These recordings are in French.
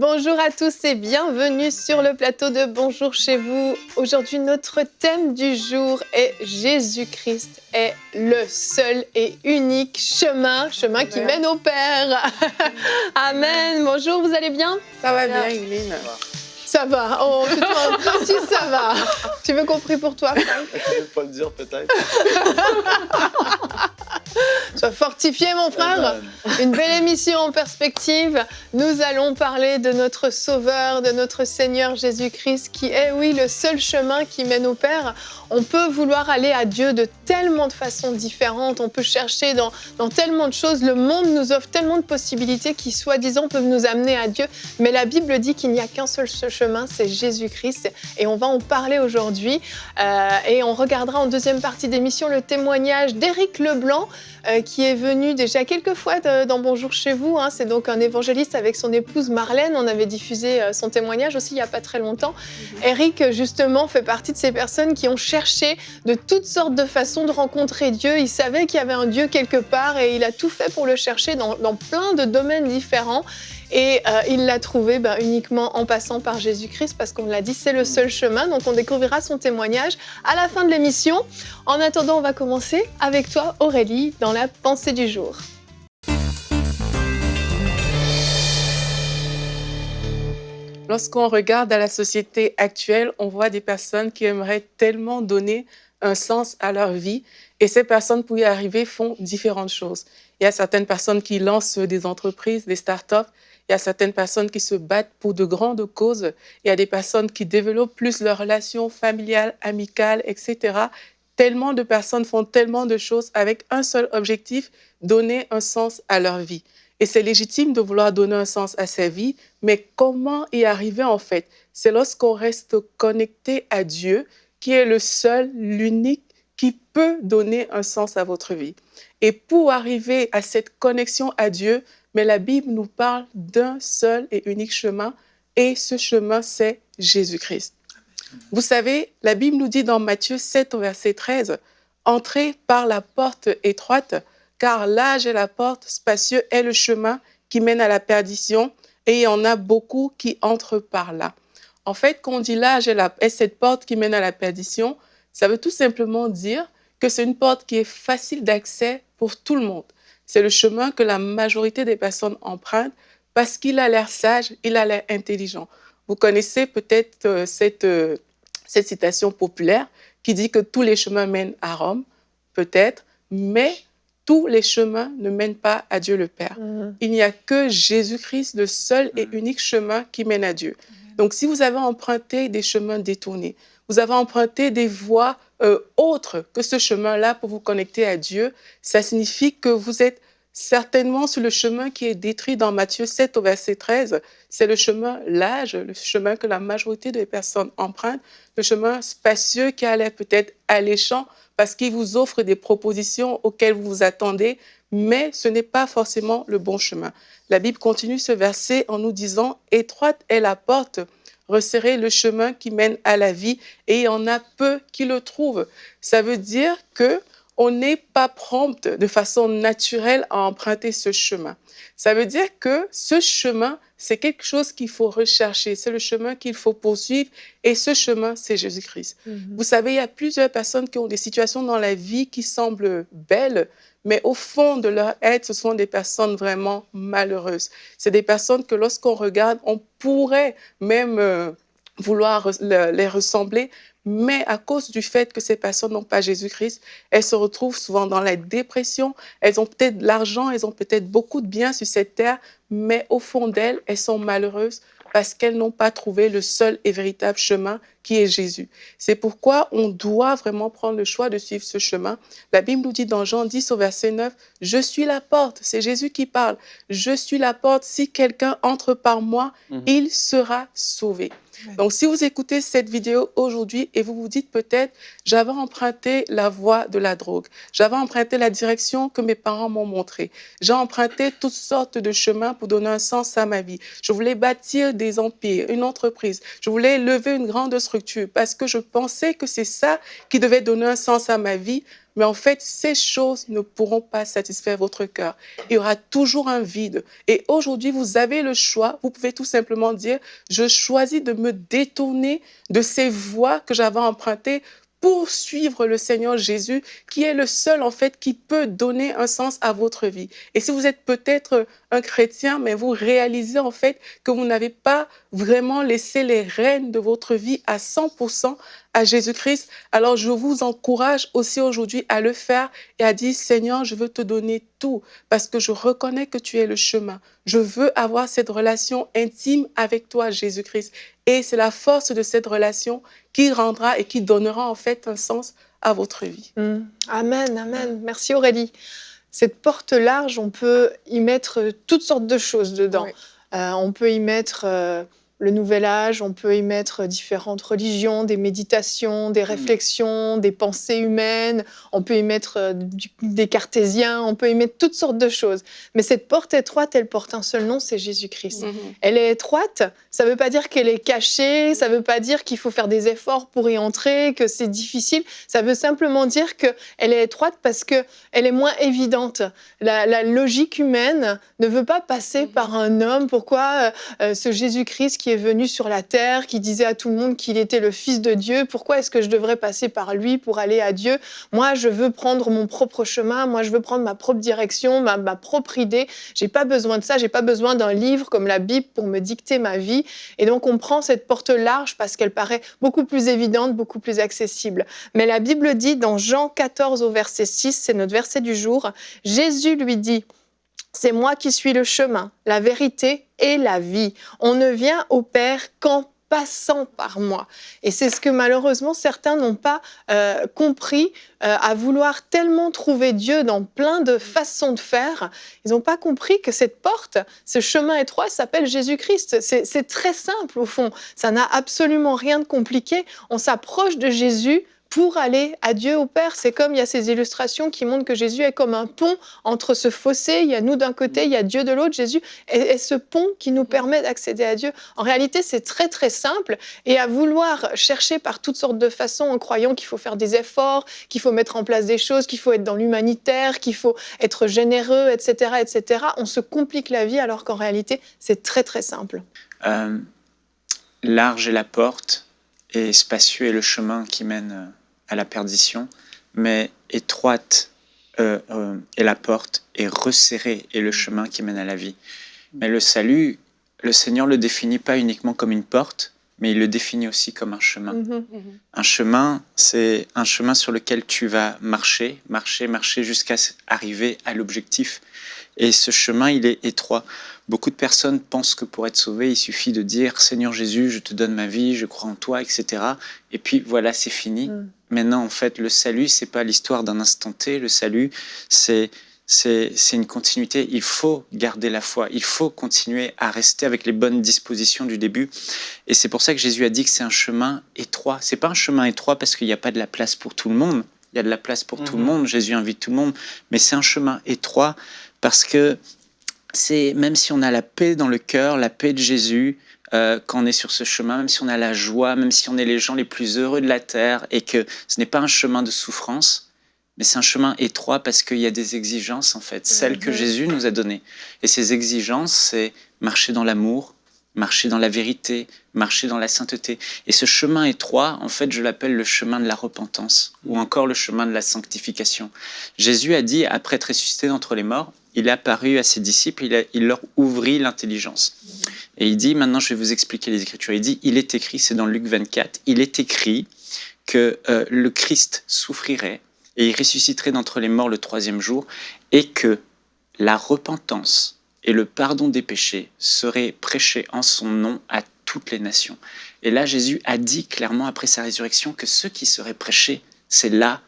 Bonjour à tous et bienvenue sur le plateau de Bonjour chez vous. Aujourd'hui, notre thème du jour est Jésus-Christ est le seul et unique chemin qui mène au Père. Amen. Bonjour, vous allez bien? Ça va bien, Yveline. Ça va. Oh, c'est toi un petit ça va. Tu veux qu'on prie pour toi, Franck? Je vais pas le dire peut-être. Sois fortifié, mon frère. Une belle émission en perspective. Nous allons parler de notre Sauveur, de notre Seigneur Jésus-Christ, qui est, oui, le seul chemin qui mène au Père. On peut vouloir aller à Dieu de tellement de façons différentes. On peut chercher dans tellement de choses. Le monde nous offre tellement de possibilités qui, soi-disant, peuvent nous amener à Dieu. Mais la Bible dit qu'il n'y a qu'un seul chemin, c'est Jésus-Christ. Et on va en parler aujourd'hui. Et on regardera en deuxième partie d'émission le témoignage d'Éric Leblanc, qui est venu déjà quelques fois dans Bonjour chez vous. C'est donc un évangéliste avec son épouse Marlène. On avait diffusé son témoignage aussi il n'y a pas très longtemps. Éric, justement, fait partie de ces personnes qui ont cherché de toutes sortes de façons de rencontrer Dieu. Il savait qu'il y avait un Dieu quelque part et il a tout fait pour le chercher dans plein de domaines différents. Et il l'a trouvé uniquement en passant par Jésus-Christ, parce qu'on l'a dit, c'est le seul chemin. Donc on découvrira son témoignage à la fin de l'émission. En attendant, on va commencer avec toi, Aurélie, dans la pensée du jour. Lorsqu'on regarde à la société actuelle, on voit des personnes qui aimeraient tellement donner un sens à leur vie. Et ces personnes, pour y arriver, font différentes choses. Il y a certaines personnes qui lancent des entreprises, des start-up. Il y a certaines personnes qui se battent pour de grandes causes. Il y a des personnes qui développent plus leurs relations familiales, amicales, etc. Tellement de personnes font tellement de choses avec un seul objectif, donner un sens à leur vie. Et c'est légitime de vouloir donner un sens à sa vie, mais comment y arriver en fait? C'est lorsqu'on reste connecté à Dieu, qui est le seul, l'unique, qui peut donner un sens à votre vie. Et pour arriver à cette connexion à Dieu, mais la Bible nous parle d'un seul et unique chemin, et ce chemin, c'est Jésus-Christ. Vous savez, la Bible nous dit dans Matthieu 7, au verset 13, « Entrez par la porte étroite, car large est la porte, spacieux est le chemin qui mène à la perdition, et il y en a beaucoup qui entrent par là. » En fait, quand on dit large est cette porte qui mène à la perdition, ça veut tout simplement dire que c'est une porte qui est facile d'accès pour tout le monde. C'est le chemin que la majorité des personnes empruntent parce qu'il a l'air sage, il a l'air intelligent. Vous connaissez peut-être cette citation populaire qui dit que tous les chemins mènent à Rome, peut-être, mais tous les chemins ne mènent pas à Dieu le Père. Il n'y a que Jésus-Christ, le seul et unique chemin qui mène à Dieu. Donc, si vous avez emprunté des chemins détournés, vous avez emprunté des voies autres que ce chemin-là pour vous connecter à Dieu, ça signifie que vous êtes certainement sur le chemin qui est décrit dans Matthieu 7 au verset 13. C'est le chemin large, le chemin que la majorité des personnes empruntent, le chemin spacieux qui a l'air peut-être alléchant parce qu'il vous offre des propositions auxquelles vous vous attendez, mais ce n'est pas forcément le bon chemin. La Bible continue ce verset en nous disant « Étroite est la porte ». Resserrer le chemin qui mène à la vie et il y en a peu qui le trouvent. Ça veut dire qu'on n'est pas prompte de façon naturelle à emprunter ce chemin. Ça veut dire que ce chemin, c'est quelque chose qu'il faut rechercher, c'est le chemin qu'il faut poursuivre et ce chemin, c'est Jésus-Christ. Vous savez, il y a plusieurs personnes qui ont des situations dans la vie qui semblent belles, mais au fond de leur être, ce sont des personnes vraiment malheureuses. C'est des personnes que lorsqu'on regarde, on pourrait même vouloir les ressembler, mais à cause du fait que ces personnes n'ont pas Jésus-Christ, elles se retrouvent souvent dans la dépression, elles ont peut-être de l'argent, elles ont peut-être beaucoup de biens sur cette terre, mais au fond d'elles, elles sont malheureuses parce qu'elles n'ont pas trouvé le seul et véritable chemin qui est Jésus. C'est pourquoi on doit vraiment prendre le choix de suivre ce chemin. La Bible nous dit dans Jean 10 au verset 9, « Je suis la porte », c'est Jésus qui parle, « Je suis la porte, si quelqu'un entre par moi, il sera sauvé ». Donc, si vous écoutez cette vidéo aujourd'hui et vous vous dites peut-être, j'avais emprunté la voie de la drogue, j'avais emprunté la direction que mes parents m'ont montrée, j'ai emprunté toutes sortes de chemins pour donner un sens à ma vie. Je voulais bâtir des empires, une entreprise, je voulais lever une grande structure. infructueux parce que je pensais que c'est ça qui devait donner un sens à ma vie. Mais en fait, ces choses ne pourront pas satisfaire votre cœur. Il y aura toujours un vide. Et aujourd'hui, vous avez le choix. Vous pouvez tout simplement dire, je choisis de me détourner de ces voies que j'avais empruntées pour suivre le Seigneur Jésus, qui est le seul, en fait, qui peut donner un sens à votre vie. Et si vous êtes peut-être un chrétien, mais vous réalisez, en fait, que vous n'avez pas vraiment laissé les rênes de votre vie à 100% à Jésus-Christ, alors je vous encourage aussi aujourd'hui à le faire et à dire, Seigneur, je veux te donner tout parce que je reconnais que tu es le chemin. Je veux avoir cette relation intime avec toi, Jésus-Christ. Et c'est la force de cette relation qui rendra et qui donnera en fait un sens à votre vie. Amen, amen. Merci Aurélie. Cette porte large, on peut y mettre toutes sortes de choses dedans. Oui. On peut y mettre le nouvel âge, on peut y mettre différentes religions, des méditations, des réflexions, des pensées humaines, on peut y mettre des cartésiens, on peut y mettre toutes sortes de choses. Mais cette porte étroite, elle porte un seul nom, c'est Jésus-Christ. Elle est étroite, ça ne veut pas dire qu'elle est cachée, ça ne veut pas dire qu'il faut faire des efforts pour y entrer, que c'est difficile. Ça veut simplement dire qu'elle est étroite parce qu'elle est moins évidente. La logique humaine ne veut pas passer par un homme. Pourquoi ce Jésus-Christ qui est venu sur la terre, qui disait à tout le monde qu'il était le Fils de Dieu, pourquoi est-ce que je devrais passer par lui pour aller à Dieu? Moi, je veux prendre mon propre chemin, moi, je veux prendre ma propre direction, ma propre idée. J'ai pas besoin de ça, j'ai pas besoin d'un livre comme la Bible pour me dicter ma vie. Et donc, on prend cette porte large parce qu'elle paraît beaucoup plus évidente, beaucoup plus accessible. Mais la Bible dit dans Jean 14 au verset 6, c'est notre verset du jour, Jésus lui dit: c'est moi qui suis le chemin, la vérité et la vie. On ne vient au Père qu'en passant par moi. Et c'est ce que malheureusement certains n'ont pas compris, à vouloir tellement trouver Dieu dans plein de façons de faire. Ils n'ont pas compris que cette porte, ce chemin étroit s'appelle Jésus-Christ. C'est très simple au fond. Ça n'a absolument rien de compliqué. On s'approche de Jésus pour aller à Dieu au Père. C'est comme il y a ces illustrations qui montrent que Jésus est comme un pont entre ce fossé. Il y a nous d'un côté, il y a Dieu de l'autre. Jésus est ce pont qui nous permet d'accéder à Dieu. En réalité, c'est très très simple. Et à vouloir chercher par toutes sortes de façons en croyant qu'il faut faire des efforts, qu'il faut mettre en place des choses, qu'il faut être dans l'humanitaire, qu'il faut être généreux, etc., etc., on se complique la vie alors qu'en réalité, c'est très très simple. Large est la porte et spacieux est le chemin qui mène à la perdition, mais étroite est la porte et resserré est le chemin qui mène à la vie. Mais le salut, le Seigneur le définit pas uniquement comme une porte, mais il le définit aussi comme un chemin. Un chemin, c'est un chemin sur lequel tu vas marcher jusqu'à arriver à l'objectif. Et ce chemin, il est étroit. Beaucoup de personnes pensent que pour être sauvées, il suffit de dire « Seigneur Jésus, je te donne ma vie, je crois en toi, etc. » Et puis voilà, c'est fini. Mais non, en fait, le salut, c'est pas l'histoire d'un instant T. Le salut, c'est une continuité. Il faut garder la foi. Il faut continuer à rester avec les bonnes dispositions du début. Et c'est pour ça que Jésus a dit que c'est un chemin étroit. C'est pas un chemin étroit parce qu'il n'y a pas de la place pour tout le monde. Il y a de la place pour tout le monde. Jésus invite tout le monde. Mais c'est un chemin étroit parce que même si on a la paix dans le cœur, la paix de Jésus, quand on est sur ce chemin, même si on a la joie, même si on est les gens les plus heureux de la terre, et que ce n'est pas un chemin de souffrance, mais c'est un chemin étroit parce qu'il y a des exigences, en fait, celles que Jésus nous a données. Et ces exigences, c'est marcher dans l'amour, marcher dans la vérité, marcher dans la sainteté. Et ce chemin étroit, en fait, je l'appelle le chemin de la repentance, ou encore le chemin de la sanctification. Jésus a dit, après être ressuscité d'entre les morts, il est apparu à ses disciples, il leur ouvrit l'intelligence. Et il dit, maintenant je vais vous expliquer les Écritures. Il dit, il est écrit, c'est dans Luc 24, il est écrit que le Christ souffrirait et il ressusciterait d'entre les morts le 3e jour, et que la repentance et le pardon des péchés seraient prêchés en son nom à toutes les nations. Et là, Jésus a dit clairement après sa résurrection que ce qui serait prêché, c'est la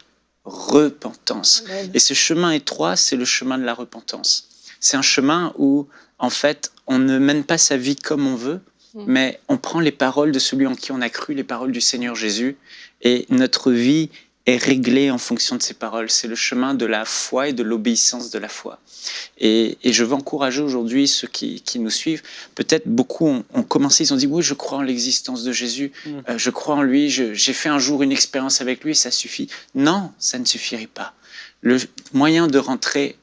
repentance. Amen. Et ce chemin étroit, c'est le chemin de la repentance. C'est un chemin où, en fait, on ne mène pas sa vie comme on veut, mais on prend les paroles de celui en qui on a cru, les paroles du Seigneur Jésus, et notre vie est réglé en fonction de ses paroles. C'est le chemin de la foi et de l'obéissance de la foi. Et je veux encourager aujourd'hui ceux qui nous suivent. Peut-être beaucoup ont commencé, ils ont dit « Oui, je crois en l'existence de Jésus, je crois en lui, j'ai fait un jour une expérience avec lui, ça suffit. » Non, ça ne suffirait pas. Le moyen de rentrer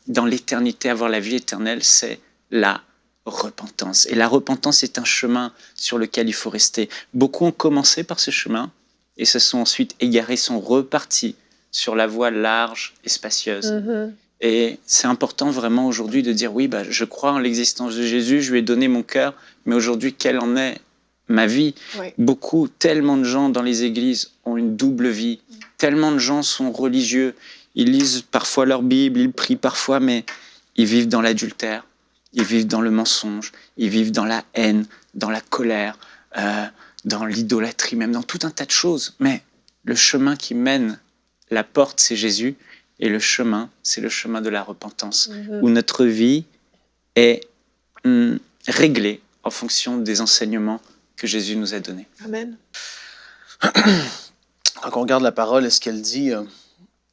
dans l'éternité, avoir la vie éternelle, c'est la repentance. Et la repentance est un chemin sur lequel il faut rester. Beaucoup ont commencé par ce chemin et se sont ensuite égarés, sont repartis sur la voie large et spacieuse. Et c'est important vraiment aujourd'hui de dire oui, je crois en l'existence de Jésus, je lui ai donné mon cœur, mais aujourd'hui, quelle en est ma vie? Oui. Tellement de gens dans les églises ont une double vie. Tellement de gens sont religieux. Ils lisent parfois leur Bible, ils prient parfois, mais ils vivent dans l'adultère, ils vivent dans le mensonge, ils vivent dans la haine, dans la colère, dans l'idolâtrie, même dans tout un tas de choses. Mais le chemin qui mène, la porte, c'est Jésus. Et le chemin, c'est le chemin de la repentance, où notre vie est réglée en fonction des enseignements que Jésus nous a donnés. Amen. Quand on regarde la parole et ce qu'elle dit,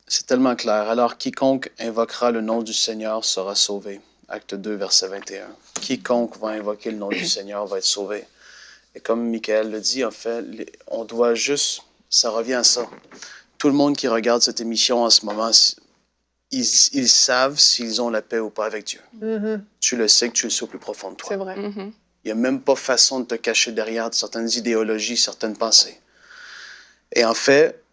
c'est tellement clair. Alors, quiconque invoquera le nom du Seigneur sera sauvé. Acte 2, verset 21. Quiconque va invoquer le nom du Seigneur va être sauvé. Et comme Michael le dit, en fait, on doit juste... Ça revient à ça. Tout le monde qui regarde cette émission en ce moment, ils savent s'ils ont la paix ou pas avec Dieu. Tu le sais que tu le sais au plus profond de toi. C'est vrai. Il n'y a même pas façon de te cacher derrière certaines idéologies, certaines pensées. Et en fait,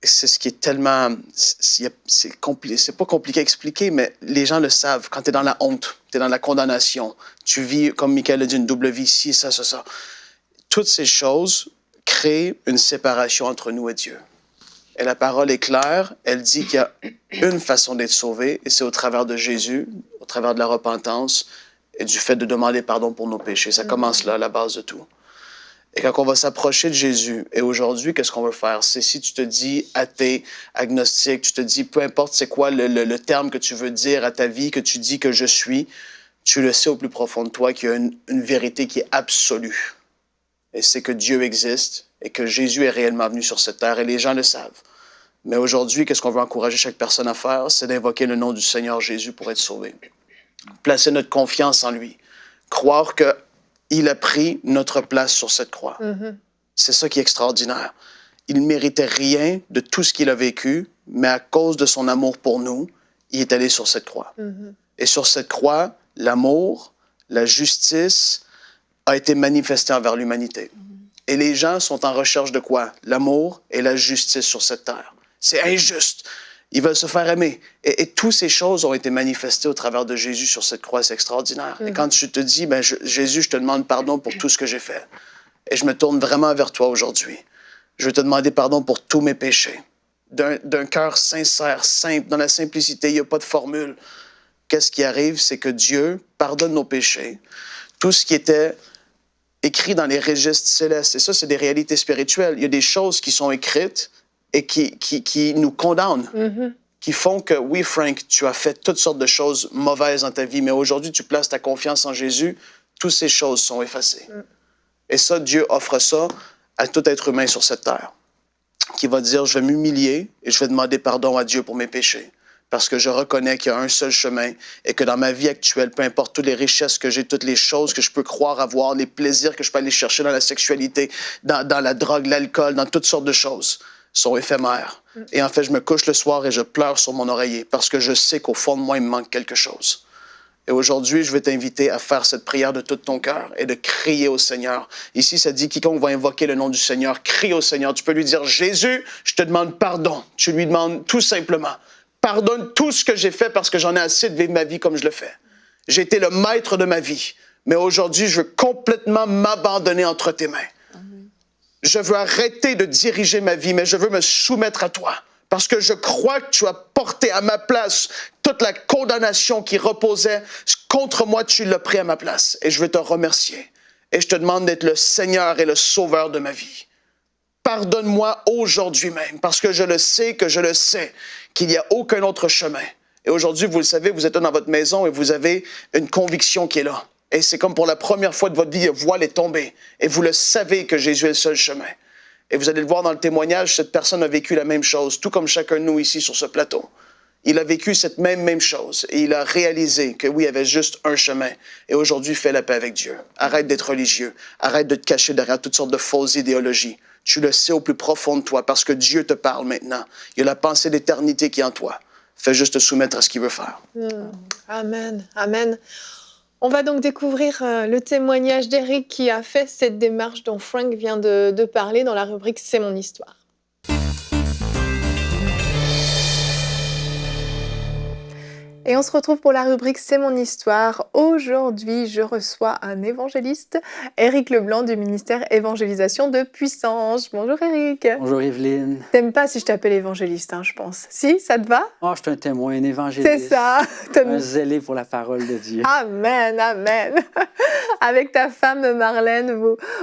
c'est ce qui est tellement... C'est pas compliqué à expliquer, mais les gens le savent. Quand tu es dans la honte, tu es dans la condamnation, tu vis, comme Michael a dit, une double vie, ci, ça. Toutes ces choses créent une séparation entre nous et Dieu. Et la parole est claire, elle dit qu'il y a une façon d'être sauvé, et c'est au travers de Jésus, au travers de la repentance et du fait de demander pardon pour nos péchés. Ça commence là, à la base de tout. Et quand on va s'approcher de Jésus, et aujourd'hui, qu'est-ce qu'on veut faire? C'est si tu te dis athée, agnostique, tu te dis, peu importe c'est quoi le terme que tu veux dire à ta vie, que tu dis que je suis, tu le sais au plus profond de toi qu'il y a une vérité qui est absolue. Et c'est que Dieu existe et que Jésus est réellement venu sur cette terre, et les gens le savent. Mais aujourd'hui, qu'est-ce qu'on veut encourager chaque personne à faire? C'est d'invoquer le nom du Seigneur Jésus pour être sauvé. Placer notre confiance en lui. Croire qu'il a pris notre place sur cette croix. C'est ça qui est extraordinaire. Il ne méritait rien de tout ce qu'il a vécu, mais à cause de son amour pour nous, il est allé sur cette croix. Et sur cette croix, l'amour, la justice a été manifesté envers l'humanité. Et les gens sont en recherche de quoi? L'amour et la justice sur cette terre. C'est injuste. Ils veulent se faire aimer. Et toutes ces choses ont été manifestées au travers de Jésus sur cette croix. C'est extraordinaire. Et quand tu te dis, Jésus, je te demande pardon pour tout ce que j'ai fait. Et je me tourne vraiment vers toi aujourd'hui. Je veux te demander pardon pour tous mes péchés. D'un cœur sincère, simple, dans la simplicité, il n'y a pas de formule. Qu'est-ce qui arrive? C'est que Dieu pardonne nos péchés. Tout ce qui était écrit dans les registres célestes. Et ça, c'est des réalités spirituelles. Il y a des choses qui sont écrites et qui nous condamnent, qui font que, oui, Frank, tu as fait toutes sortes de choses mauvaises dans ta vie, mais aujourd'hui, tu places ta confiance en Jésus, toutes ces choses sont effacées. Et ça, Dieu offre ça à tout être humain sur cette terre, qui va dire, je vais m'humilier et je vais demander pardon à Dieu pour mes péchés. Parce que je reconnais qu'il y a un seul chemin et que dans ma vie actuelle, peu importe toutes les richesses que j'ai, toutes les choses que je peux croire avoir, les plaisirs que je peux aller chercher dans la sexualité, dans la drogue, l'alcool, dans toutes sortes de choses, sont éphémères. Et en fait, je me couche le soir et je pleure sur mon oreiller parce que je sais qu'au fond de moi, il me manque quelque chose. Et aujourd'hui, je vais t'inviter à faire cette prière de tout ton cœur et de crier au Seigneur. Ici, ça dit, quiconque va invoquer le nom du Seigneur, crie au Seigneur. Tu peux lui dire, Jésus, je te demande pardon. Tu lui demandes tout simplement, pardonne tout ce que j'ai fait parce que j'en ai assez de vivre ma vie comme je le fais. J'ai été le maître de ma vie. Mais aujourd'hui, je veux complètement m'abandonner entre tes mains. Je veux arrêter de diriger ma vie, mais je veux me soumettre à toi. Parce que je crois que tu as porté à ma place toute la condamnation qui reposait contre moi, tu l'as pris à ma place. Et je veux te remercier. Et je te demande d'être le Seigneur et le Sauveur de ma vie. Pardonne-moi aujourd'hui même, parce que je le sais, qu'il n'y a aucun autre chemin. Et aujourd'hui, vous le savez, vous êtes dans votre maison et vous avez une conviction qui est là. Et c'est comme pour la première fois de votre vie, le voile est tombé. Et vous le savez que Jésus est le seul chemin. Et vous allez le voir dans le témoignage, cette personne a vécu la même chose, tout comme chacun de nous ici sur ce plateau. Il a vécu cette même chose et il a réalisé que oui, il y avait juste un chemin. Et aujourd'hui, fais la paix avec Dieu. Arrête d'être religieux. Arrête de te cacher derrière toutes sortes de fausses idéologies. Tu le sais au plus profond de toi parce que Dieu te parle maintenant. Il y a la pensée d'éternité qui est en toi. Fais juste te soumettre à ce qu'il veut faire. Amen, amen. On va donc découvrir le témoignage d'Éric qui a fait cette démarche dont Frank vient de parler dans la rubrique « C'est mon histoire ». Et on se retrouve pour la rubrique « C'est mon histoire ». Aujourd'hui, je reçois un évangéliste, Éric Leblanc du ministère Évangélisation de Puissance. Bonjour Éric. Bonjour Evelyne. T'aimes pas si je t'appelle évangéliste, hein, je pense. Si, ça te va? Oh, je suis un témoin, un évangéliste. C'est ça. Un zélé pour la parole de Dieu. Amen, amen. Avec ta femme Marlène,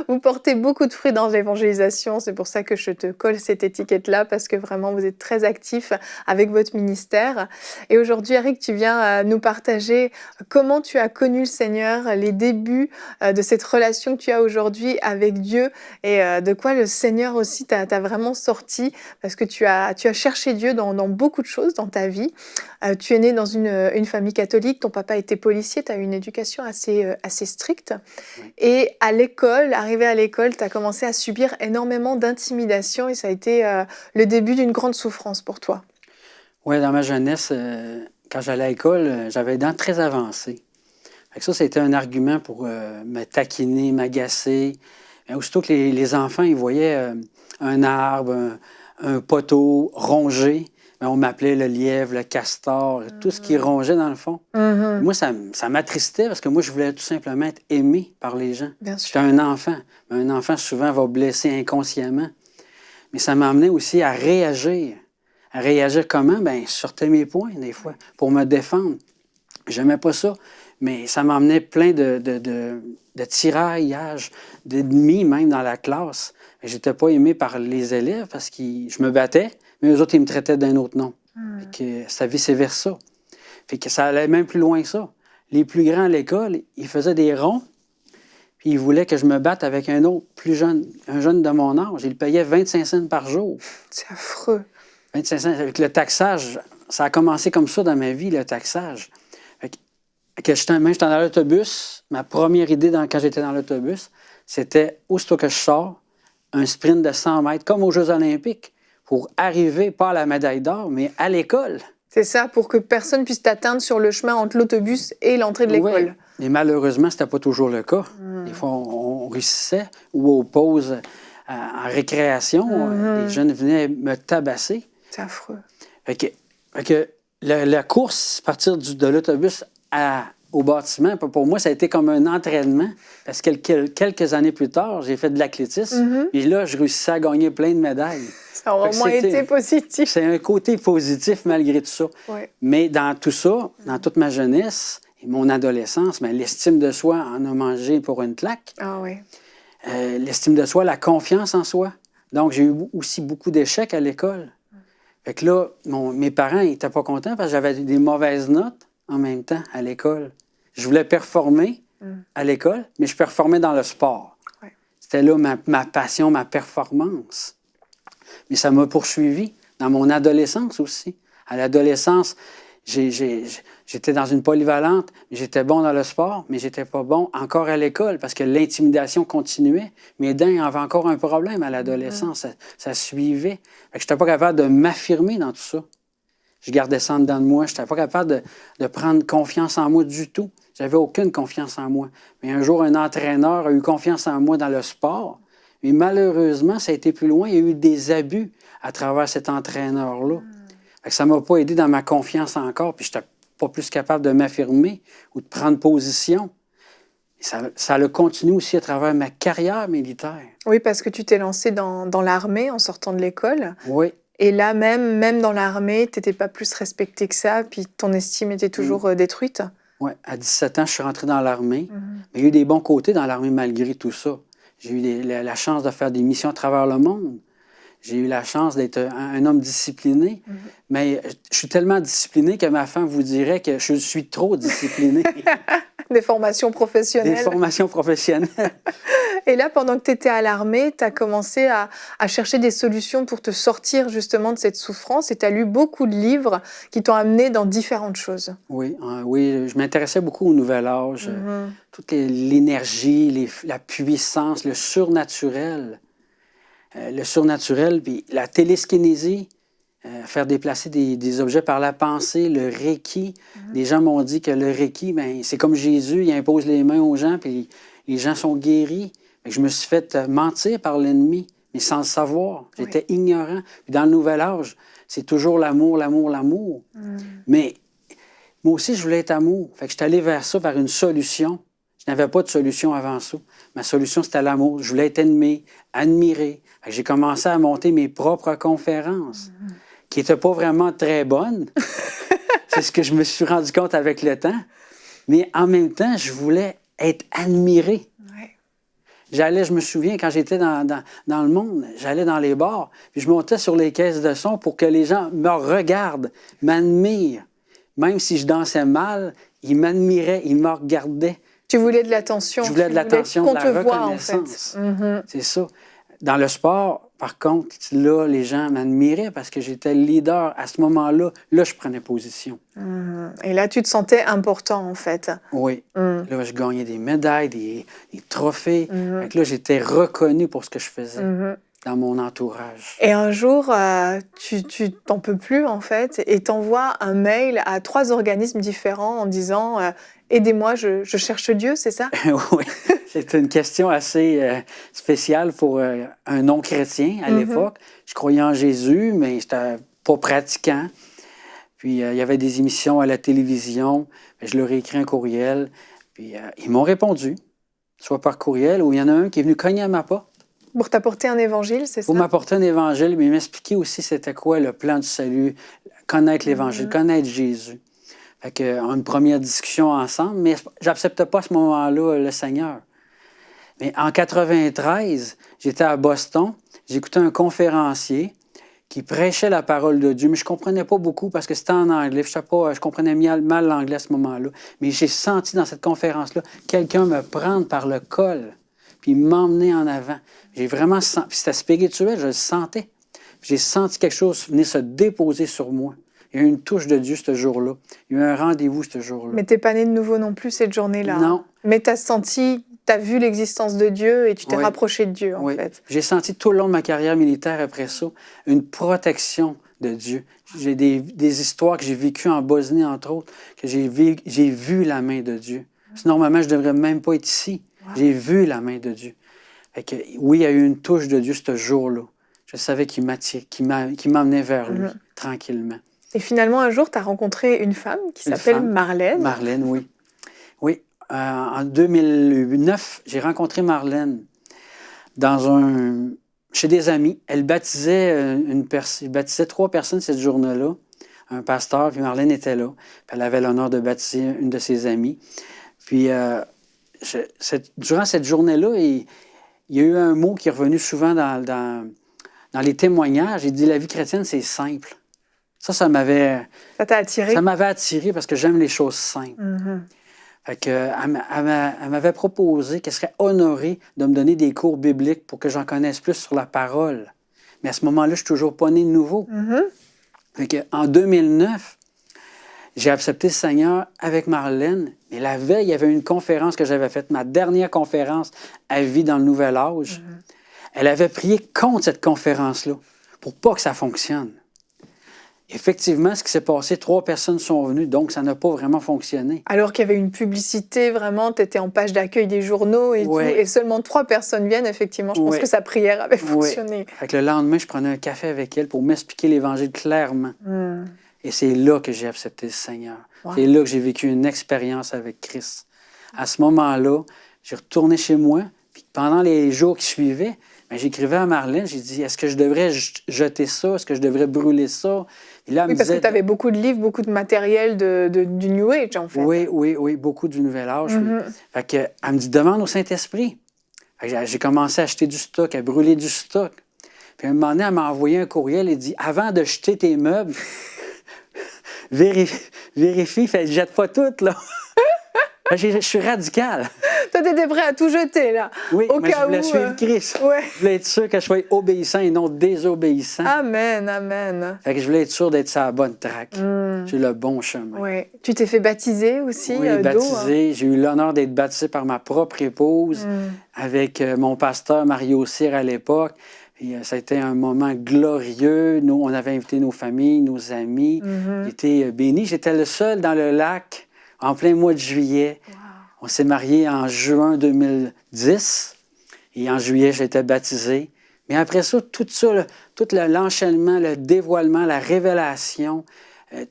vous portez beaucoup de fruits dans l'évangélisation. C'est pour ça que je te colle cette étiquette-là, parce que vraiment, vous êtes très actifs avec votre ministère. Et aujourd'hui, Éric, tu viens nous partager comment tu as connu le Seigneur, les débuts de cette relation que tu as aujourd'hui avec Dieu et de quoi le Seigneur aussi t'a vraiment sorti, parce que tu as cherché Dieu dans beaucoup de choses dans ta vie. Tu es né dans une famille catholique, ton papa était policier, tu as eu une éducation assez stricte. Oui. Et à l'école, arrivé à l'école, tu as commencé à subir énormément d'intimidation et ça a été le début d'une grande souffrance pour toi. Oui, dans ma jeunesse, quand j'allais à l'école, j'avais les dents très avancées. Ça, c'était un argument pour me taquiner, m'agacer. Mais aussitôt que les enfants, ils voyaient un arbre, un poteau rongé, on m'appelait le lièvre, le castor, tout ce qui rongeait dans le fond. Moi, ça m'attristait parce que moi, je voulais tout simplement être aimé par les gens. J'étais un enfant. Un enfant, souvent, va blesser inconsciemment. Mais ça m'amenait aussi à réagir. À réagir comment? Bien, je sortais mes poings, des fois, pour me défendre. J'aimais pas ça, mais ça m'emmenait plein de tiraillage, d'ennemis même dans la classe. J'étais pas aimé par les élèves parce que je me battais, mais eux autres, ils me traitaient d'un autre nom. Fait que ça vice-versa. Fait que ça allait même plus loin que ça. Les plus grands à l'école, ils faisaient des ronds, puis ils voulaient que je me batte avec un autre plus jeune, un jeune de mon âge. Ils le payaient 25 cents par jour. C'est affreux. 25 cents. Avec le taxage, ça a commencé comme ça dans ma vie, le taxage. J'étais dans l'autobus, ma première idée quand j'étais dans l'autobus, c'était, aussitôt que je sors, un sprint de 100 mètres, comme aux Jeux olympiques, pour arriver, pas à la médaille d'or, mais à l'école. C'est ça, pour que personne puisse t'atteindre sur le chemin entre l'autobus et l'entrée de l'école. Oui, mais malheureusement, c'était pas toujours le cas. Des fois, on réussissait, ou aux pauses en récréation, les jeunes venaient me tabasser. C'est affreux. Fait que la course, partir de l'autobus au bâtiment, pour moi, ça a été comme un entraînement. Parce que quelques années plus tard, j'ai fait de l'athlétisme. Et là, je réussissais à gagner plein de médailles. Ça a au moins été positif. C'est un côté positif malgré tout ça. Ouais. Mais dans tout ça, dans toute ma jeunesse et mon adolescence, l'estime de soi en a mangé pour une claque. Ah oui. L'estime de soi, la confiance en soi. Donc, j'ai eu aussi beaucoup d'échecs à l'école. Fait que là, mes parents n'étaient pas contents parce que j'avais des mauvaises notes en même temps à l'école. Je voulais performer à l'école, mais je performais dans le sport. Ouais. C'était là ma passion, ma performance. Mais ça m'a poursuivi dans mon adolescence aussi. À l'adolescence, j'étais dans une polyvalente, j'étais bon dans le sport, mais j'étais pas bon encore à l'école parce que l'intimidation continuait. Mes dents avaient encore un problème à l'adolescence. Ça suivait. Je n'étais pas capable de m'affirmer dans tout ça. Je gardais ça en dedans de moi. Je n'étais pas capable de prendre confiance en moi du tout. J'avais aucune confiance en moi. Mais un jour, un entraîneur a eu confiance en moi dans le sport. Mais malheureusement, ça a été plus loin. Il y a eu des abus à travers cet entraîneur-là. Ça ne m'a pas aidé dans ma confiance encore, puis je n'étais pas plus capable de m'affirmer ou de prendre position. Ça le continue aussi à travers ma carrière militaire. Oui, parce que tu t'es lancé dans l'armée en sortant de l'école. Oui. Et là, même dans l'armée, tu n'étais pas plus respecté que ça, puis ton estime était toujours détruite. Oui, à 17 ans, je suis rentré dans l'armée. Mais il y a eu des bons côtés dans l'armée malgré tout ça. J'ai eu la chance de faire des missions à travers le monde. J'ai eu la chance d'être un homme discipliné. Mais je suis tellement discipliné que ma femme vous dirait que je suis trop discipliné. Des formations professionnelles. Des formations professionnelles. Et là, pendant que tu étais à l'armée, tu as commencé à chercher des solutions pour te sortir justement de cette souffrance et tu as lu beaucoup de livres qui t'ont amené dans différentes choses. Oui, oui, je m'intéressais beaucoup au Nouvel Âge, toute l'énergie, la puissance, le surnaturel. Le surnaturel, puis la téléskinésie, faire déplacer des objets par la pensée, le Reiki. Des gens m'ont dit que le Reiki, ben, c'est comme Jésus, il impose les mains aux gens, puis les gens sont guéris. Je me suis fait mentir par l'ennemi, mais sans le savoir. J'étais ignorant. Puis dans le Nouvel Âge, c'est toujours l'amour, l'amour, l'amour. Mais moi aussi, je voulais être amour. Fait que je suis allé vers ça, vers une solution. Je n'avais pas de solution avant ça. Ma solution, c'était l'amour. Je voulais être aimé, admiré. Fait que j'ai commencé à monter mes propres conférences, qui n'étaient pas vraiment très bonnes. C'est ce que je me suis rendu compte avec le temps. Mais en même temps, je voulais être admiré. Je me souviens, quand j'étais dans le monde, j'allais dans les bars, puis je montais sur les caisses de son pour que les gens me regardent, m'admirent. Même si je dansais mal, ils m'admiraient, ils me regardaient. Tu voulais de l'attention. Je voulais de l'attention, de la voit, reconnaissance. En fait. C'est ça. Dans le sport, par contre, là, les gens m'admiraient parce que j'étais le leader. À ce moment-là, je prenais position. Et là, tu te sentais important, en fait. Oui. Là, je gagnais des médailles, des trophées. Donc là, j'étais reconnu pour ce que je faisais dans mon entourage. Et un jour, tu t'en peux plus, en fait, et t'envoies un mail à 3 organismes différents en disant aidez-moi, je cherche Dieu, c'est ça? Oui, c'est une question assez spéciale pour un non-chrétien à l'époque. Je croyais en Jésus, mais je n'étais pas pratiquant. Puis il y avait des émissions à la télévision. Je leur ai écrit un courriel. Puis ils m'ont répondu, soit par courriel, ou il y en a un qui est venu cogner à ma porte. Pour t'apporter un évangile, c'est ça? Pour m'apporter un évangile, mais m'expliquer aussi c'était quoi le plan du salut, connaître l'évangile, connaître Jésus. Fait que, une première discussion ensemble, mais j'acceptais pas à ce moment-là le Seigneur. Mais en 93, j'étais à Boston, j'écoutais un conférencier qui prêchait la parole de Dieu, mais je comprenais pas beaucoup parce que c'était en anglais. Je comprenais mal l'anglais à ce moment-là. Mais j'ai senti dans cette conférence-là quelqu'un me prendre par le col puis m'emmener en avant. J'ai vraiment senti, puis c'était spirituel, je le sentais. J'ai senti quelque chose venir se déposer sur moi. Il y a eu une touche de Dieu ce jour-là. Il y a eu un rendez-vous ce jour-là. Mais tu n'es pas né de nouveau non plus cette journée-là. Non. Mais tu as vu l'existence de Dieu et tu t'es rapproché de Dieu, en fait. J'ai senti tout le long de ma carrière militaire après ça une protection de Dieu. J'ai des histoires que j'ai vécues en Bosnie, entre autres, que j'ai vu la main de Dieu. Normalement, je ne devrais même pas être ici. Wow. J'ai vu la main de Dieu. Fait que, oui, il y a eu une touche de Dieu ce jour-là. Je savais qu'il m'emmenait vers lui, tranquillement. Et finalement, un jour, tu as rencontré une femme qui s'appelle Marlène. Marlène, oui. Oui. En 2009, j'ai rencontré Marlène chez des amis. Elle baptisait 3 personnes cette journée-là. Un pasteur, puis Marlène était là. Puis elle avait l'honneur de baptiser une de ses amies. Puis, durant cette journée-là, il y a eu un mot qui est revenu souvent dans les témoignages. Il dit « La vie chrétienne, c'est simple ». Ça m'avait... Ça t'a attiré? Ça m'avait attiré parce que j'aime les choses simples. Fait que, elle m'avait proposé qu'elle serait honorée de me donner des cours bibliques pour que j'en connaisse plus sur la parole. Mais à ce moment-là, je ne suis toujours pas né de nouveau. Fait que, en 2009, j'ai accepté le Seigneur avec Marlène. Mais la veille, il y avait une conférence que j'avais faite, ma dernière conférence à vie dans le Nouvel Âge. Elle avait prié contre cette conférence-là pour pas que ça fonctionne. Effectivement, ce qui s'est passé, 3 personnes sont venues, donc ça n'a pas vraiment fonctionné. Alors qu'il y avait une publicité, vraiment, tu étais en page d'accueil des journaux et tout, et seulement 3 personnes viennent, effectivement. Je pense que sa prière avait fonctionné. Fait que le lendemain, je prenais un café avec elle pour m'expliquer l'Évangile clairement. Et c'est là que j'ai accepté le Seigneur. Wow. C'est là que j'ai vécu une expérience avec Christ. À ce moment-là, j'ai retourné chez moi, puis pendant les jours qui suivaient, j'écrivais à Marlène, j'ai dit, est-ce que je devrais jeter ça? Est-ce que je devrais brûler ça? Et là, parce que tu avais beaucoup de livres, beaucoup de matériel du New Age, en fait. Oui, beaucoup du Nouvel Âge. Fait que, elle me dit, demande au Saint-Esprit. J'ai commencé à acheter du stock, à brûler du stock. Puis à un moment donné, elle m'a envoyé un courriel et dit, avant de jeter tes meubles, vérifie, jette pas tout, là. Je suis radical. Toi, t'étais prêt à tout jeter, là. Oui, Au mais je cas voulais où, suivre Christ. Ouais. Je voulais être sûr que je sois obéissant et non désobéissant. Amen, amen. Fait que je voulais être sûr d'être sur la bonne track. Sur le bon chemin. Ouais. Tu t'es fait baptiser aussi, Oui, d'eau, baptisé. J'ai eu l'honneur d'être baptisé par ma propre épouse avec mon pasteur Mario Cyr à l'époque. Puis, ça a été un moment glorieux. Nous, on avait invité nos familles, nos amis. J'étais béni. J'étais le seul dans le lac en plein mois de juillet. Wow. On s'est mariés en juin 2010 et en juillet, j'étais baptisé. Mais après ça, tout l'enchaînement, le dévoilement, la révélation,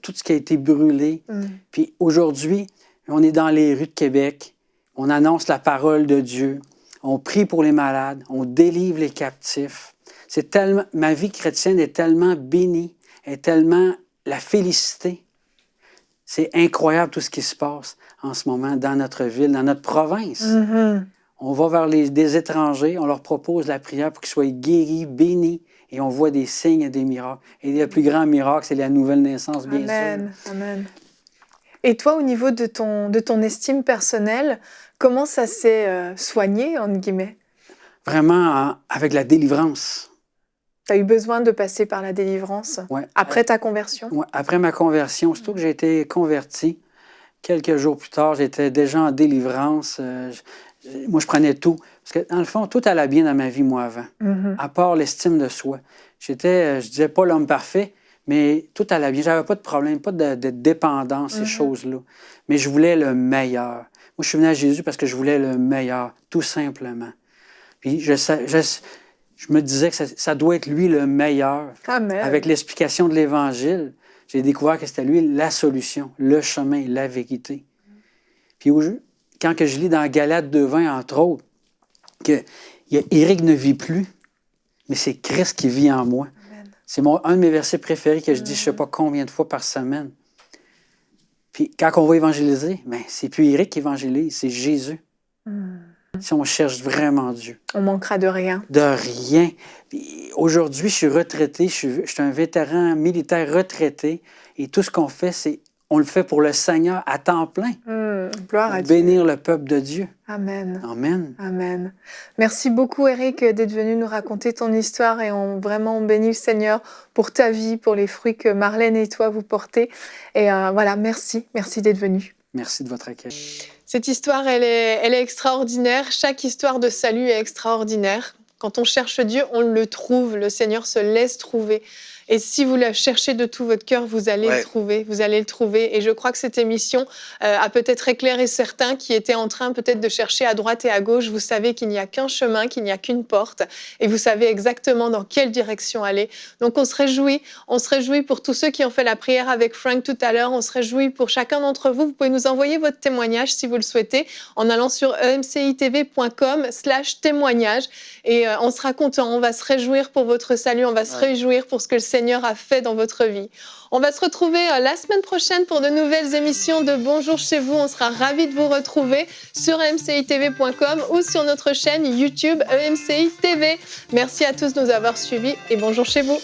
tout ce qui a été brûlé. Puis aujourd'hui, on est dans les rues de Québec, on annonce la parole de Dieu, on prie pour les malades, on délivre les captifs. Ma vie chrétienne est tellement bénie, est tellement la félicité. C'est incroyable tout ce qui se passe en ce moment dans notre ville, dans notre province. On va vers des étrangers, on leur propose la prière pour qu'ils soient guéris, bénis, et on voit des signes et des miracles. Et le plus grand miracle, c'est la nouvelle naissance, bien Amen, sûr. amen. Et toi, au niveau de ton estime personnelle, comment ça s'est soigné, entre guillemets? Vraiment, avec la délivrance. Tu as eu besoin de passer par la délivrance après ta conversion? Ouais, après ma conversion, surtout que j'ai été converti, quelques jours plus tard, j'étais déjà en délivrance. Moi, je prenais tout. Parce que, dans le fond, tout allait bien dans ma vie, moi, avant. À part l'estime de soi. Je disais pas l'homme parfait, mais tout allait bien. J'avais pas de problème, pas de dépendance, ces choses-là. Mais je voulais le meilleur. Moi, je suis venu à Jésus parce que je voulais le meilleur, tout simplement. Puis, je me disais que ça doit être lui le meilleur. Amen. Avec l'explication de l'Évangile, j'ai découvert que c'était lui la solution, le chemin, la vérité. Puis quand je lis dans Galates 2:20, entre autres, que Éric ne vit plus, mais c'est Christ qui vit en moi. Amen. C'est un de mes versets préférés que je dis je ne sais pas combien de fois par semaine. Puis quand on va évangéliser, c'est plus Éric qui évangélise, c'est Jésus. Si on cherche vraiment Dieu. On manquera de rien. De rien. Puis aujourd'hui, je suis retraité, je suis un vétéran militaire retraité, et tout ce qu'on fait, on le fait pour le Seigneur à temps plein. Gloire à Dieu. Bénir le peuple de Dieu. Amen. Amen. Amen. Merci beaucoup, Éric, d'être venu nous raconter ton histoire, et on bénit le Seigneur pour ta vie, pour les fruits que Marlène et toi vous portez. Et voilà, merci d'être venu. Merci de votre accueil. Cette histoire, elle est extraordinaire. Chaque histoire de salut est extraordinaire. Quand on cherche Dieu, on le trouve. Le Seigneur se laisse trouver. Et si vous le cherchez de tout votre cœur, vous allez le trouver. Vous allez le trouver. Et je crois que cette émission a peut-être éclairé certains qui étaient en train peut-être de chercher à droite et à gauche. Vous savez qu'il n'y a qu'un chemin, qu'il n'y a qu'une porte. Et vous savez exactement dans quelle direction aller. Donc on se réjouit. On se réjouit pour tous ceux qui ont fait la prière avec Frank tout à l'heure. On se réjouit pour chacun d'entre vous. Vous pouvez nous envoyer votre témoignage si vous le souhaitez en allant sur emcitv.com/témoignage. Et on sera content. On va se réjouir pour votre salut. On va se réjouir pour ce que le Seigneur a fait dans votre vie. On va se retrouver la semaine prochaine pour de nouvelles émissions de Bonjour chez vous. On sera ravis de vous retrouver sur emcitv.com ou sur notre chaîne YouTube EMCI TV. Merci à tous de nous avoir suivis et bonjour chez vous.